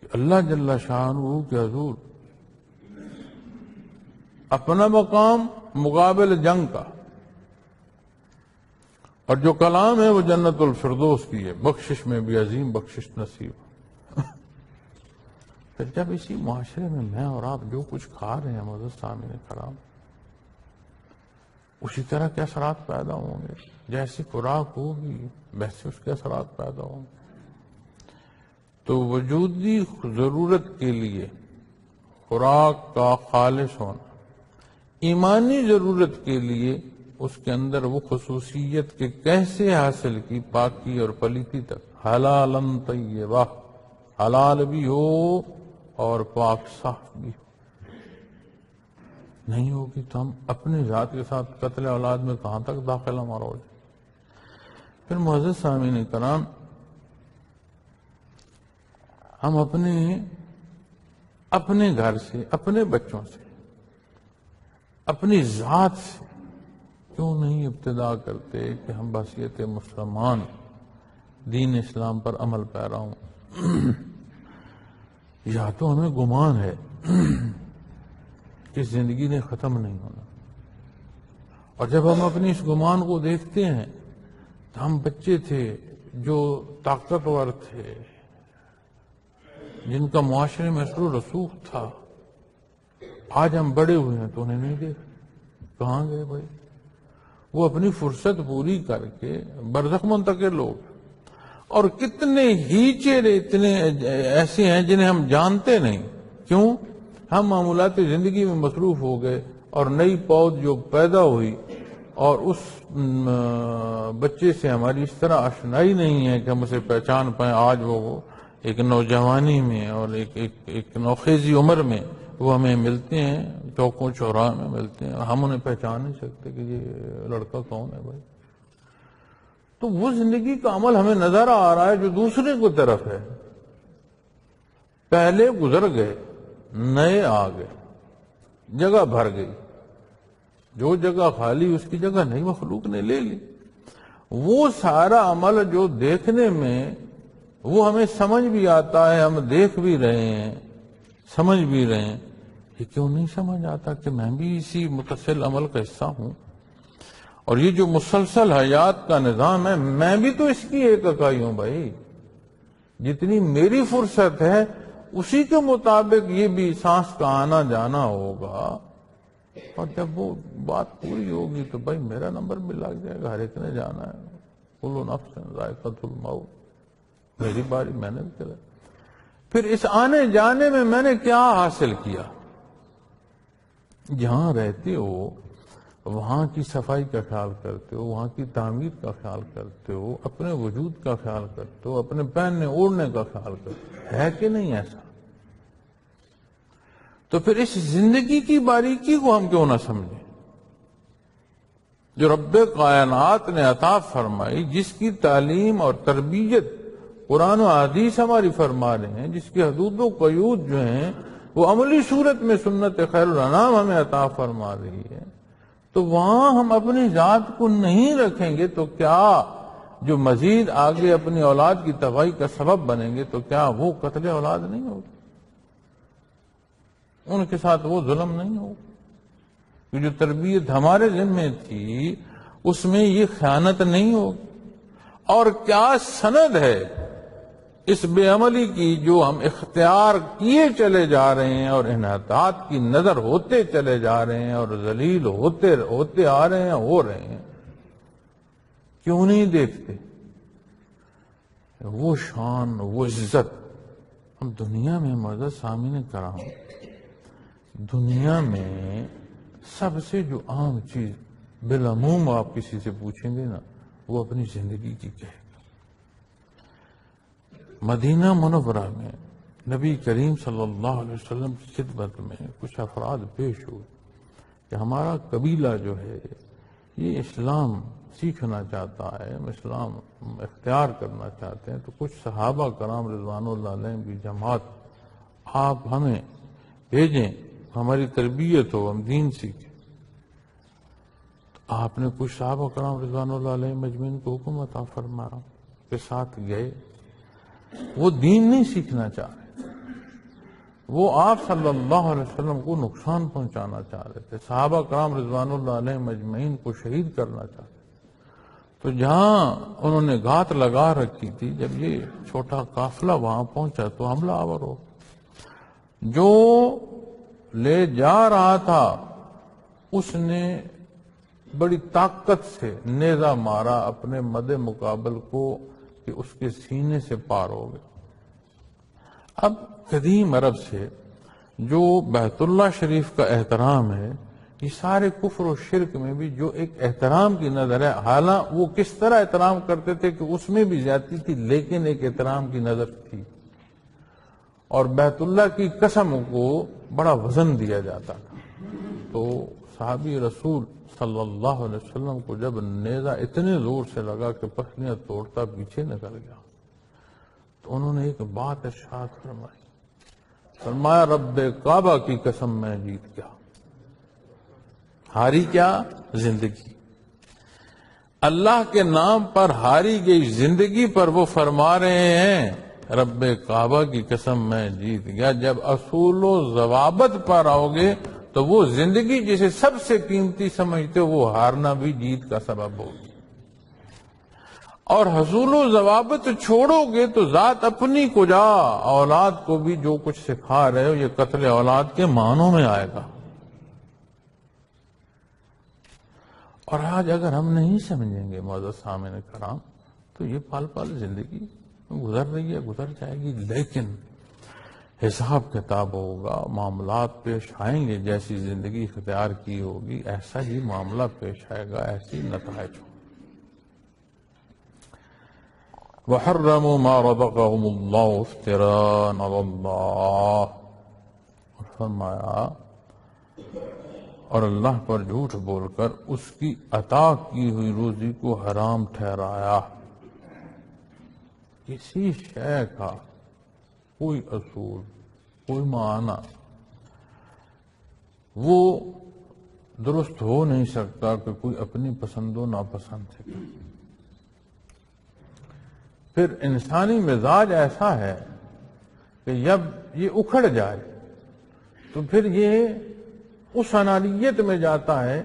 کہ اللہ جل شانہ کے حضور اپنا مقام مقابل جنگ کا، اور جو کلام ہے وہ جنت الفردوس کی ہے، بخشش میں بھی عظیم بخشش نصیب۔ پھر جب اسی معاشرے میں میں اور آپ جو کچھ کھا رہے ہیں معزز سامعین کرام، اسی طرح کے اثرات پیدا ہوں گے، جیسی خوراک ہوگی ویسے اس کے اثرات پیدا ہوں گے۔ تو وجودی ضرورت کے لیے خوراک کا خالص ہونا، ایمانی ضرورت کے لیے اس کے اندر وہ خصوصیت کہ کیسے حاصل کی، پاکی اور پلیتی تک، حلالن طیبہ، حلال بھی ہو اور پاک صاف بھی ہو۔ نہیں ہوگی تو ہم اپنے ذات کے ساتھ قتل اولاد میں کہاں تک داخل ہمارا ہو جائے۔ پھر معزز سامعین کرام، ہم اپنے گھر سے، اپنے بچوں سے، اپنی ذات سے کیوں نہیں ابتدا کرتے کہ ہم بحیثیت مسلمان دین اسلام پر عمل پیرا ہوں؟ یا تو ہمیں گمان ہے کہ زندگی نے ختم نہیں ہونا، اور جب ہم اپنی اس گمان کو دیکھتے ہیں تو ہم بچے تھے جو طاقتور تھے، جن کا معاشرے میں اثر و رسوخ تھا، آج ہم بڑے ہوئے ہیں تو انہیں نہیں دیکھ، کہاں گئے بھائی؟ وہ اپنی فرصت پوری کر کے برزخ منتقل لوگ، اور کتنے ہی چہرے اتنے ایسے ہیں جنہیں ہم جانتے نہیں۔ کیوں؟ ہم معمولات زندگی میں مصروف ہو گئے، اور نئی پود جو پیدا ہوئی اور اس بچے سے ہماری اس طرح آشنائی نہیں ہے کہ ہم اسے پہچان پائیں۔ آج وہ ایک نوجوانی میں اور ایک نوخیزی عمر میں وہ ہمیں ملتے ہیں، چوکوں چوراہے میں ملتے ہیں، ہم انہیں پہچان نہیں سکتے کہ یہ لڑکا کون ہے بھائی۔ تو وہ زندگی کا عمل ہمیں نظر آ رہا ہے جو دوسرے کو طرف ہے۔ پہلے گزر گئے، نئے آ گئے، جگہ بھر گئی، جو جگہ خالی اس کی جگہ نئی مخلوق نے لے لی. وہ سارا عمل جو دیکھنے میں وہ ہمیں سمجھ بھی آتا ہے، ہم دیکھ بھی رہے ہیں، سمجھ بھی رہے ہیں، یہ کیوں نہیں سمجھ آتا کہ میں بھی اسی متصل عمل کا حصہ ہوں؟ اور یہ جو مسلسل حیات کا نظام ہے، میں بھی تو اس کی ایک اکائی ہوں بھائی. جتنی میری فرصت ہے اسی کے مطابق یہ بھی سانس کا آنا جانا ہوگا. اور جب وہ بات پوری ہوگی تو بھائی میرا نمبر بھی لگ جائے گا. ہر ایک نے جانا ہے، کل نفس ذائقۃ الموت، میری باری میں نے بھی. پھر اس آنے جانے میں میں نے کیا حاصل کیا؟ جہاں رہتے ہو وہاں کی صفائی کا خیال کرتے ہو، وہاں کی تعمیر کا خیال کرتے ہو، اپنے وجود کا خیال کرتے ہو، اپنے پہننے اوڑھنے کا خیال کرتے ہو. ہے کہ نہیں ایسا؟ تو پھر اس زندگی کی باریکی کو ہم کیوں نہ سمجھیں جو رب کائنات نے عطا فرمائی، جس کی تعلیم اور تربیت قرآن و حدیث ہماری فرما رہے ہیں، جس کی حدود و قیود جو ہیں وہ عملی صورت میں سنت خیر الانام ہمیں عطا فرما رہی ہے. تو وہاں ہم اپنی ذات کو نہیں رکھیں گے تو کیا جو مزید آگے اپنی اولاد کی تباہی کا سبب بنیں گے تو کیا وہ قتل اولاد نہیں ہوگی؟ ان کے ساتھ وہ ظلم نہیں ہوگا؟ جو تربیت ہمارے ذمہ تھی اس میں یہ خیانت نہیں ہوگی؟ اور کیا سند ہے اس بے عملی کی جو ہم اختیار کیے چلے جا رہے ہیں اور انحطاط کی نظر ہوتے چلے جا رہے ہیں اور ذلیل ہوتے آ رہے ہیں، ہو رہے ہیں. کیوں نہیں دیکھتے وہ شان، وہ عزت؟ ہم دنیا میں معزز سامعین کرام، دنیا میں سب سے جو عام چیز بالعموم آپ کسی سے پوچھیں گے نا، وہ اپنی زندگی کی کہے گا. مدینہ منورہ میں نبی کریم صلی اللہ علیہ وسلم کی خدمت میں کچھ افراد پیش ہوئے کہ ہمارا قبیلہ جو ہے یہ اسلام سیکھنا چاہتا ہے، ہم اسلام اختیار کرنا چاہتے ہیں، تو کچھ صحابہ کرام رضوان اللہ علیہم کی جماعت آپ ہمیں بھیجیں، ہماری تربیت ہو، ہم دین سیکھیں. تو آپ نے کچھ صحابہ کرام رضوان اللہ علیہم مجمعین کو حکم عطا فرمایا کے ساتھ گئے. وہ دین نہیں سیکھنا چاہ رہے، وہ آپ صلی اللہ علیہ وسلم کو نقصان پہنچانا چاہ رہے تھے، صحابہ کرام رضوان اللہ علیہ مجمعین کو شہید کرنا چاہتے. تو جہاں انہوں نے گھات لگا رکھی تھی، جب یہ چھوٹا قافلہ وہاں پہنچا تو حملہ آور ہو. جو لے جا رہا تھا اس نے بڑی طاقت سے نیزہ مارا اپنے مد مقابل کو کہ اس کے سینے سے پار ہو گیا. اب قدیم عرب سے جو بیت اللہ شریف کا احترام ہے، یہ سارے کفر و شرک میں بھی جو ایک احترام کی نظر ہے، حالانکہ وہ کس طرح احترام کرتے تھے کہ اس میں بھی زیادتی تھی لیکن ایک احترام کی نظر تھی. اور بیت اللہ کی قسم کو بڑا وزن دیا جاتا تھا. تو صحابی رسول صلی اللہ علیہ وسلم کو جب نیزہ اتنے زور سے لگا کہ پسلیاں توڑتا پیچھے نکل گیا، تو انہوں نے ایک بات ارشاد فرمائی، فرمایا رب کعبہ کی قسم میں جیت گیا. ہاری کیا؟ زندگی. اللہ کے نام پر ہاری گئی زندگی پر وہ فرما رہے ہیں رب کعبہ کی قسم میں جیت گیا. جب اصول و ضوابط پر آؤ گے تو وہ زندگی جسے سب سے قیمتی سمجھتے ہو وہ ہارنا بھی جیت کا سبب ہوگی. اور حصول و ضوابط چھوڑو گے تو ذات اپنی کجا، اولاد کو بھی جو کچھ سکھا رہے ہو یہ قتل اولاد کے معنوں میں آئے گا. اور آج اگر ہم نہیں سمجھیں گے معزز سامعین کرام تو یہ پال پال زندگی گزر رہی ہے، گزر جائے گی، لیکن حساب کتاب ہوگا، معاملات پیش آئیں گے. جیسی زندگی اختیار کی ہوگی ایسا ہی معاملہ پیش آئے گا، ایسی نتائج ہوں. وَحَرَّمُوا مَا رَزَقَهُمُ اللَّهُ افْتِرَاءً عَلَى اللَّهِ، فرمایا اور اللہ پر جھوٹ بول کر اس کی عطا کی ہوئی روزی کو حرام ٹھہرایا. کسی شے کا کوئی اصول، کوئی معنی وہ درست ہو نہیں سکتا کہ کوئی اپنی پسند و ناپسند سے کرے۔ پھر انسانی مزاج ایسا ہے کہ جب یہ اکھڑ جائے تو پھر یہ اس انانیت میں جاتا ہے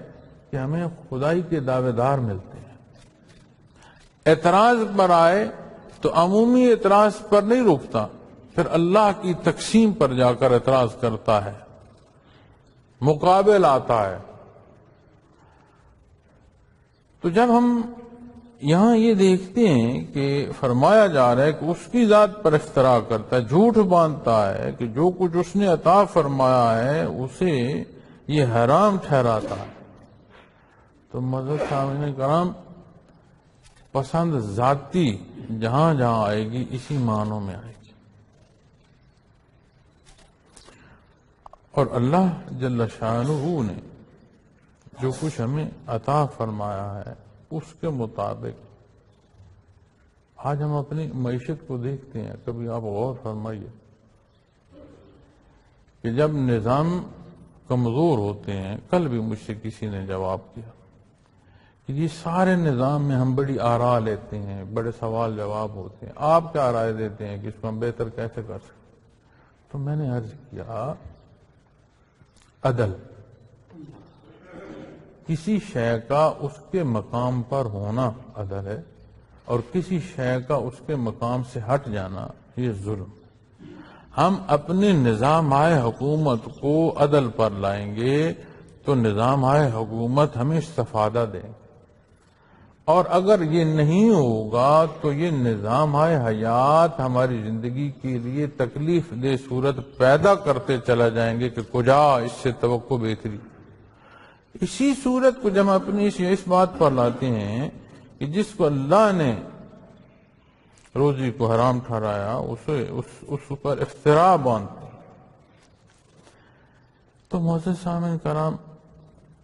کہ ہمیں خدائی کے دعوے دار ملتے ہیں۔ اعتراض پر آئے تو عمومی اعتراض پر نہیں رکتا، پھر اللہ کی تقسیم پر جا کر اعتراض کرتا ہے، مقابل آتا ہے۔ تو جب ہم یہاں یہ دیکھتے ہیں کہ فرمایا جا رہا ہے کہ اس کی ذات پر افترا کرتا ہے، جھوٹ باندھتا ہے کہ جو کچھ اس نے عطا فرمایا ہے اسے یہ حرام ٹھہراتا ہے، تو معزز سامعین کرام پسند ذاتی جہاں جہاں آئے گی اسی معنوں میں آئے گی۔ اور اللہ جل شانہ نے جو کچھ ہمیں عطا فرمایا ہے اس کے مطابق آج ہم اپنی معیشت کو دیکھتے ہیں۔ کبھی آپ غور فرمائیے کہ جب نظام کمزور ہوتے ہیں، کل بھی مجھ سے کسی نے جواب کیا کہ یہ سارے نظام میں ہم بڑی آراء لیتے ہیں، بڑے سوال جواب ہوتے ہیں، آپ کیا رائے دیتے ہیں کہ اس کو ہم بہتر کیسے کر سکتے؟ تو میں نے عرض کیا عدل، کسی شے کا اس کے مقام پر ہونا عدل ہے، اور کسی شے کا اس کے مقام سے ہٹ جانا یہ ظلم۔ ہم اپنے نظام حکومت کو عدل پر لائیں گے تو نظام حکومت ہمیں استفادہ دیں گے، اور اگر یہ نہیں ہوگا تو یہ نظام حیات ہماری زندگی کے لیے تکلیف دہ صورت پیدا کرتے چلا جائیں گے کہ کجا اس سے توقع بہتری۔ اسی صورت کو جب اپنی اس بات پر لاتے ہیں کہ جس کو اللہ نے روزی کو حرام ٹھہرایا اس پر افتراء باندھتے ہیں، تو معزز سامعین کرام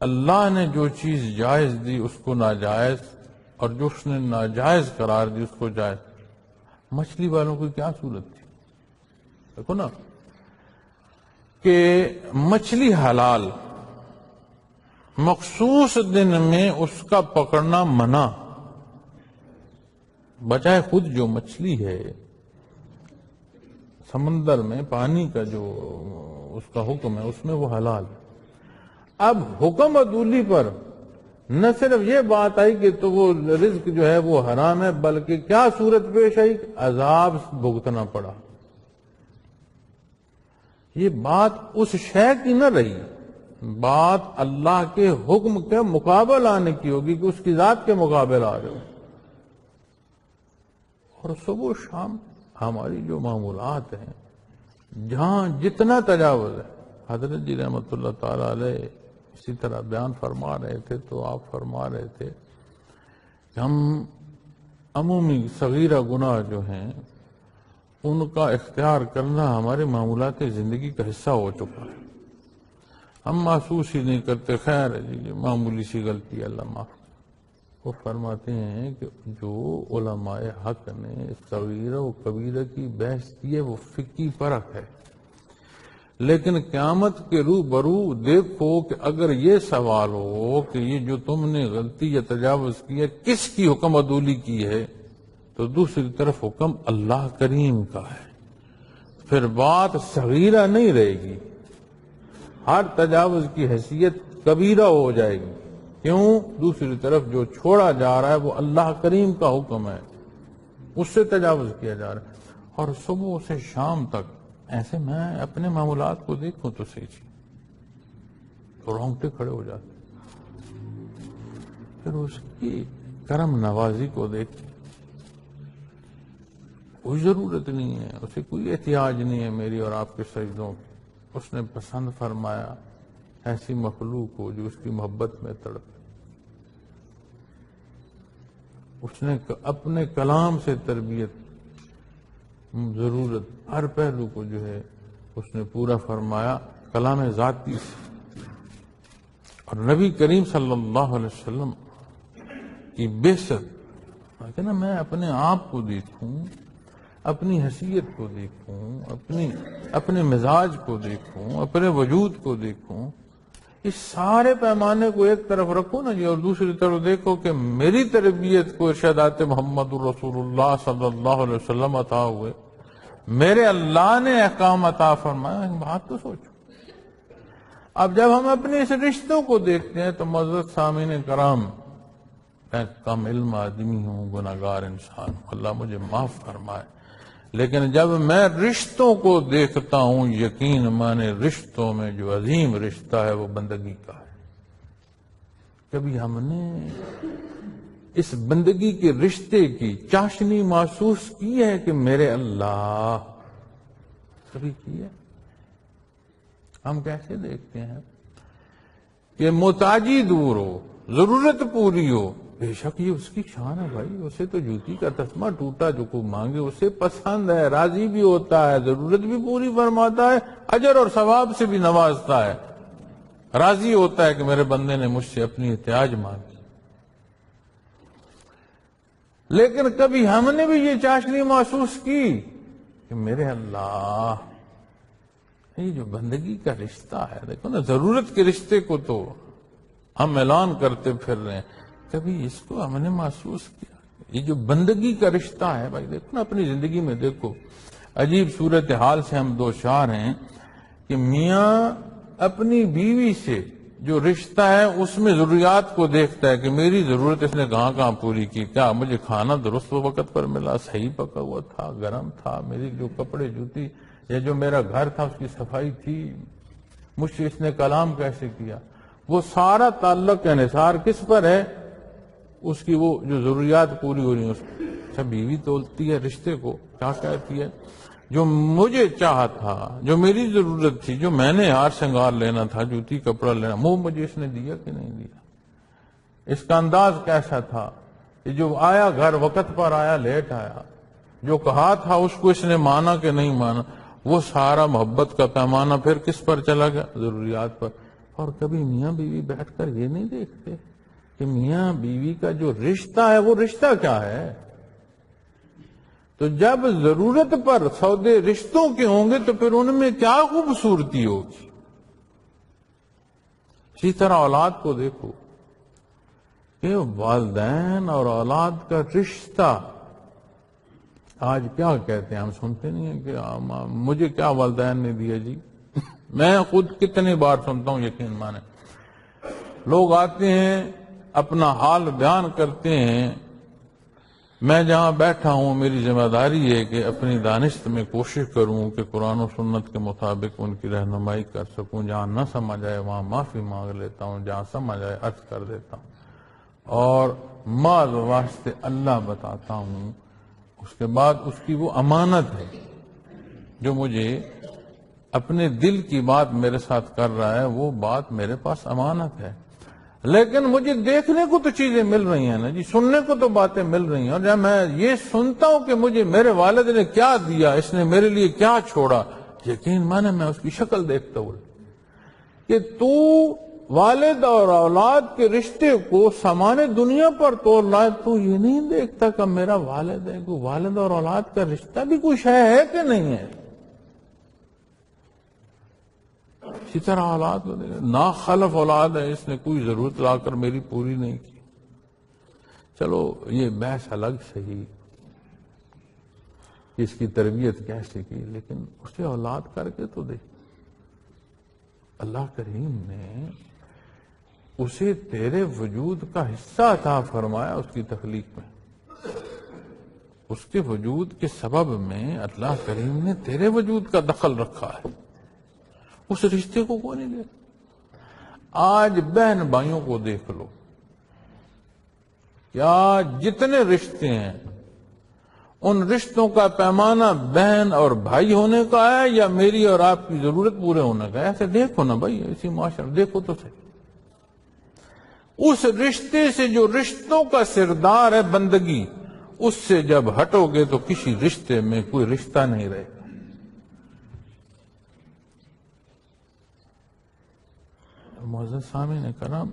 اللہ نے جو چیز جائز دی اس کو ناجائز، اور جو اس نے ناجائز قرار دی اس کو جائز۔ مچھلی والوں کی کیا صورت تھی؟ دیکھو نا کہ مچھلی حلال، مخصوص دن میں اس کا پکڑنا منع، بجائے خود جو مچھلی ہے سمندر میں پانی کا جو اس کا حکم ہے اس میں وہ حلال ہے۔ اب حکم عدولی پر نہ صرف یہ بات آئی کہ تو وہ رزق جو ہے وہ حرام ہے، بلکہ کیا صورت پیش آئی؟ عذاب بھگتنا پڑا۔ یہ بات اس شے کی نہ رہی، بات اللہ کے حکم کے مقابل آنے کی ہوگی کہ اس کی ذات کے مقابل آ رہے ہو۔ اور صبح و شام ہماری جو معمولات ہیں جہاں جتنا تجاوز ہے، حضرت جی رحمت اللہ تعالی علیہ اسی طرح بیان فرما رہے تھے تو آپ فرما رہے تھے کہ ہم عمومی صغیرہ گناہ جو ہیں ان کا اختیار کرنا ہمارے معمولات زندگی کا حصہ ہو چکا ہے، ہم محسوس ہی نہیں کرتے، خیر ہے جی معمولی سی غلطی ہے اللہ معاف۔ وہ فرماتے ہیں کہ جو علماء حق نے صغیرہ و کبیرہ کی بحث کی ہے وہ فقہی فرق ہے، لیکن قیامت کے روبرو دیکھو کہ اگر یہ سوال ہو کہ یہ جو تم نے غلطی یا تجاوز کی ہے کس کی حکم عدولی کی ہے، تو دوسری طرف حکم اللہ کریم کا ہے، پھر بات صغیرہ نہیں رہے گی، ہر تجاوز کی حیثیت کبیرہ ہو جائے گی۔ کیوں؟ دوسری طرف جو چھوڑا جا رہا ہے وہ اللہ کریم کا حکم ہے، اس سے تجاوز کیا جا رہا ہے۔ اور صبح سے شام تک ایسے میں اپنے معمولات کو دیکھوں تو صحیح چیز تو رونگٹے کھڑے ہو جاتے، پھر اس کی کرم نوازی کو دیکھیں، کوئی ضرورت نہیں ہے، اسے کوئی احتیاج نہیں ہے میری اور آپ کے سجدوں کی، اس نے پسند فرمایا ایسی مخلوق ہو جو اس کی محبت میں تڑپے، اس نے اپنے کلام سے تربیت، ضرورت ہر پہلو کو جو ہے اس نے پورا فرمایا کلام ذاتی سے۔ اور نبی کریم صلی اللہ علیہ وسلم کی بعثت، نا میں اپنے آپ کو دیکھوں، اپنی حیثیت کو دیکھوں، اپنے مزاج کو دیکھوں، اپنے وجود کو دیکھوں، اس سارے پیمانے کو ایک طرف رکھو نا جی، اور دوسری طرف دیکھو کہ میری تربیت کو ارشادات محمد الرسول اللہ صلی اللہ علیہ وسلم عطا ہوئے، میرے اللہ نے احکام عطا فرمایا، بات تو سوچو۔ اب جب ہم اپنے اس رشتوں کو دیکھتے ہیں تو معزز سامعین کرام، میں کم علم آدمی ہوں، گناہگار انسان ہوں، اللہ مجھے معاف فرمائے، لیکن جب میں رشتوں کو دیکھتا ہوں، یقین مانے رشتوں میں جو عظیم رشتہ ہے وہ بندگی کا ہے۔ کبھی ہم نے اس بندگی کے رشتے کی چاشنی محسوس کی ہے کہ میرے اللہ؟ کبھی کی ہے؟ ہم کیسے دیکھتے ہیں کہ محتاجی دور ہو، ضرورت پوری ہو، بے شک یہ اس کی شان ہے بھائی، اسے تو جوتی کا تسمہ ٹوٹا جو کوئی مانگے اسے پسند ہے، راضی بھی ہوتا ہے، ضرورت بھی پوری فرماتا ہے، اجر اور ثواب سے بھی نوازتا ہے، راضی ہوتا ہے کہ میرے بندے نے مجھ سے اپنی احتیاج مانگی۔ لیکن کبھی ہم نے بھی یہ چاشنی محسوس کی کہ میرے اللہ، یہ جو بندگی کا رشتہ ہے، دیکھو نا، ضرورت کے رشتے کو تو ہم اعلان کرتے پھر رہے ہیں، کبھی اس کو ہم نے محسوس کیا؟ یہ جو بندگی کا رشتہ ہے بھائی، دیکھو نا اپنی زندگی میں، دیکھو عجیب صورتحال سے ہم دوچار ہیں کہ میاں اپنی بیوی سے جو رشتہ ہے اس میں ضروریات کو دیکھتا ہے کہ میری ضرورت اس نے کہاں کہاں پوری کی، کیا مجھے کھانا درست وقت پر ملا، صحیح پکا ہوا تھا، گرم تھا، میری جو کپڑے جوتی یا جو میرا گھر تھا اس کی صفائی تھی، مجھ سے اس نے کلام کیسے کیا، وہ سارا تعلق انحصار کس پر ہے؟ اس کی وہ جو ضروریات پوری ہو رہی ہیں اس کو۔ اچھا، بیوی تولتی ہے رشتے کو، کیا کہتی ہے؟ جو مجھے چاہا تھا، جو میری ضرورت تھی، جو میں نے ہار سنگار لینا تھا، جوتی کپڑا لینا، وہ مجھے اس نے دیا کہ نہیں دیا؟ اس کا انداز کیسا تھا؟ کہ جو آیا گھر وقت پر آیا، لیٹ آیا، جو کہا تھا اس کو اس نے مانا کہ نہیں مانا؟ وہ سارا محبت کا پیمانہ پھر کس پر چلا گیا؟ ضروریات پر۔ اور کبھی میاں بیوی بیٹھ کر یہ نہیں دیکھتے کہ میاں بیوی کا جو رشتہ ہے وہ رشتہ کیا ہے؟ تو جب ضرورت پر سودے رشتوں کے ہوں گے تو پھر ان میں کیا خوبصورتی ہوگی۔ اسی طرح اولاد کو دیکھو کہ والدین اور اولاد کا رشتہ آج کیا کہتے ہیں، ہم سنتے نہیں ہیں کہ مجھے کیا والدین نے دیا جی۔ میں خود کتنی بار سنتا ہوں، یقین مانے، لوگ آتے ہیں اپنا حال بیان کرتے ہیں، میں جہاں بیٹھا ہوں میری ذمہ داری ہے کہ اپنی دانست میں کوشش کروں کہ قرآن و سنت کے مطابق ان کی رہنمائی کر سکوں، جہاں نہ سمجھ آئے وہاں معافی مانگ لیتا ہوں، جہاں سمجھ آئے عرض کر دیتا ہوں، اور ماذ واسطے اللہ بتاتا ہوں۔ اس کے بعد اس کی وہ امانت ہے جو مجھے اپنے دل کی بات میرے ساتھ کر رہا ہے، وہ بات میرے پاس امانت ہے، لیکن مجھے دیکھنے کو تو چیزیں مل رہی ہیں نا جی، سننے کو تو باتیں مل رہی ہیں، اور جب میں یہ سنتا ہوں کہ مجھے میرے والد نے کیا دیا، اس نے میرے لیے کیا چھوڑا، یقین مانے میں اس کی شکل دیکھتا ہوں کہ تو والد اور اولاد کے رشتے کو سامان دنیا پر توڑ رہا ہے، تو یہ نہیں دیکھتا کہ میرا والد ہے، کہ والد اور اولاد کا رشتہ بھی کچھ ہے کہ نہیں ہے۔ اسی طرح اولاد کو ناخلف اولاد ہے، اس نے کوئی ضرورت لا کر میری پوری نہیں کی۔ چلو یہ بحث الگ صحیح کہ اس کی تربیت کیسے کی، لیکن اسے اولاد کر کے تو دیکھ، اللہ کریم نے اسے تیرے وجود کا حصہ عطا فرمایا اس کی تخلیق میں، اس کے وجود کے سبب میں اللہ کریم نے تیرے وجود کا دخل رکھا ہے، اس رشتے کو کوئی نہیں دیکھتا۔ آج بہن بھائیوں کو دیکھ لو، کیا جتنے رشتے ہیں ان رشتوں کا پیمانہ بہن اور بھائی ہونے کا ہے یا میری اور آپ کی ضرورت پورے ہونے کا ہے؟ ایسے دیکھو نا بھائی، اسی معاشرے دیکھو تو صحیح، اس رشتے سے جو رشتوں کا سردار ہے بندگی، اس سے جب ہٹو گے تو کسی رشتے میں کوئی رشتہ نہیں رہے گا۔ معزز سامعین کرام،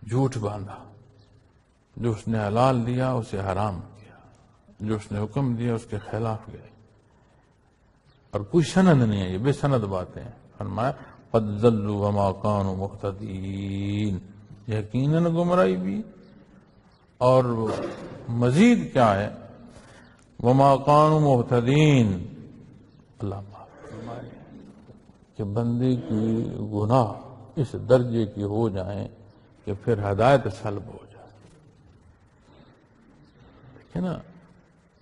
جھوٹ باندھا، جو اس نے حلال دیا اسے حرام کیا، جو اس نے حکم دیا اس کے خلاف گئے، اور کوئی سند نہیں ہے، یہ بے سند باتیں ہیں۔ فرمایا قد ضلوا وما كانوا مهتدین، یقیناً گمراہی بھی، اور مزید کیا ہے، وما كانوا مهتدین، اللہ معاف فرمائے کہ بندے کی گناہ اس درجے کی ہو جائیں کہ پھر ہدایت سلب ہو جائے، ہے نا؟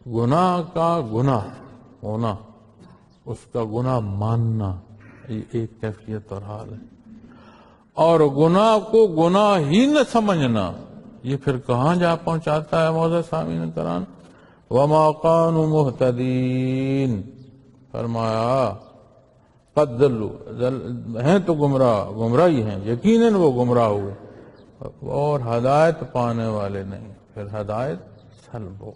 گناہ کا گناہ ہونا، اس کا گناہ ماننا، یہ ایک کیفیت اور حال ہے، اور گناہ کو گناہ ہی نہ سمجھنا، یہ پھر کہاں جا پہنچاتا ہے معزز سامعین کرام؟ وما كانوا مهتدین، فرمایا قد ضلوا، ہیں تو گمراہی ہیں، یقیناً وہ گمراہ ہوئے، اور ہدایت پانے والے نہیں، پھر ہدایت سلب ہو۔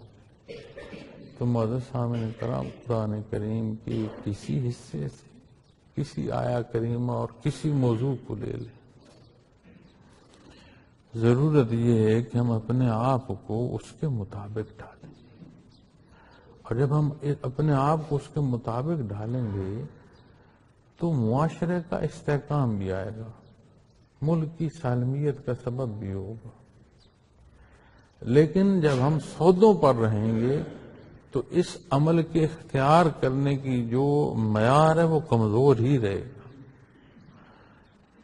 تو معزز سامعین کرام، قرآن کریم کی کسی حصے سے کسی آیا کریمہ اور کسی موضوع کو لے لیں، ضرورت یہ ہے کہ ہم اپنے آپ کو اس کے مطابق ڈھالیں، اور جب ہم اپنے آپ کو اس کے مطابق ڈھالیں گے تو معاشرے کا استحکام بھی آئے گا، ملک کی سالمیت کا سبب بھی ہوگا۔ لیکن جب ہم سودوں پر رہیں گے تو اس عمل کے اختیار کرنے کی جو معیار ہے وہ کمزور ہی رہے گا۔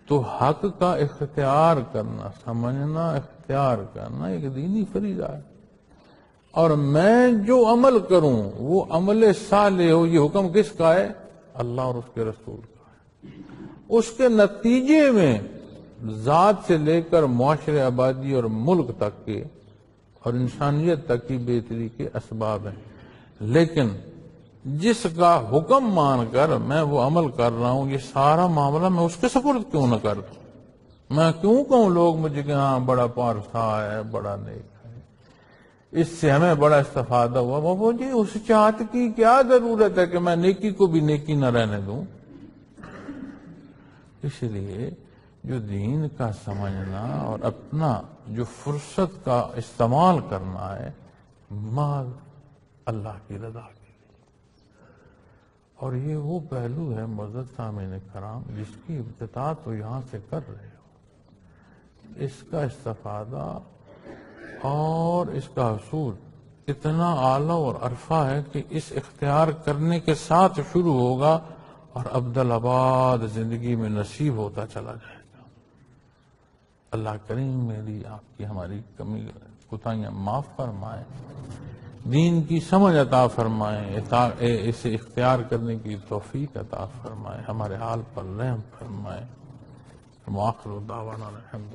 تو حق کا اختیار کرنا، سمجھنا، اختیار کرنا ایک دینی فریضہ ہے، اور میں جو عمل کروں وہ عمل صالح ہو، یہ حکم کس کا ہے؟ اللہ اور اس کے رسول کا ہے۔ اس کے نتیجے میں ذات سے لے کر معاشرے، آبادی اور ملک تک کے اور انسانیت تک کی بہتری کے اسباب ہیں، لیکن جس کا حکم مان کر میں وہ عمل کر رہا ہوں، یہ سارا معاملہ میں اس کے سپرد کیوں نہ کر دوں؟ میں کیوں کہوں لوگ مجھے کہ ہاں بڑا پارسا ہے، بڑا نیک ہے، اس سے ہمیں بڑا استفادہ ہوا، وہ جی اس چاہت کی کیا ضرورت ہے کہ میں نیکی کو بھی نیکی نہ رہنے دوں؟ اس لیے جو دین کا سمجھنا اور اپنا جو فرصت کا استعمال کرنا ہے، مال اللہ کی رضا کے لیے، اور یہ وہ پہلو ہے معزز سامعین کرام جس کی ابتدا تو یہاں سے کر رہے ہو، اس کا استفادہ اور اس کا حصول اتنا اعلیٰ اور عرفہ ہے کہ اس اختیار کرنے کے ساتھ شروع ہوگا اور ابدالآباد زندگی میں نصیب ہوتا چلا جائے گا۔ اللہ کریم میری آپ کی ہماری کمی کوتاہیاں معاف فرمائے، دین کی سمجھ عطا فرمائے، اسے اختیار کرنے کی توفیق عطا فرمائے، ہمارے حال پر رحم فرمائے۔ وآخر دعوانا الحمد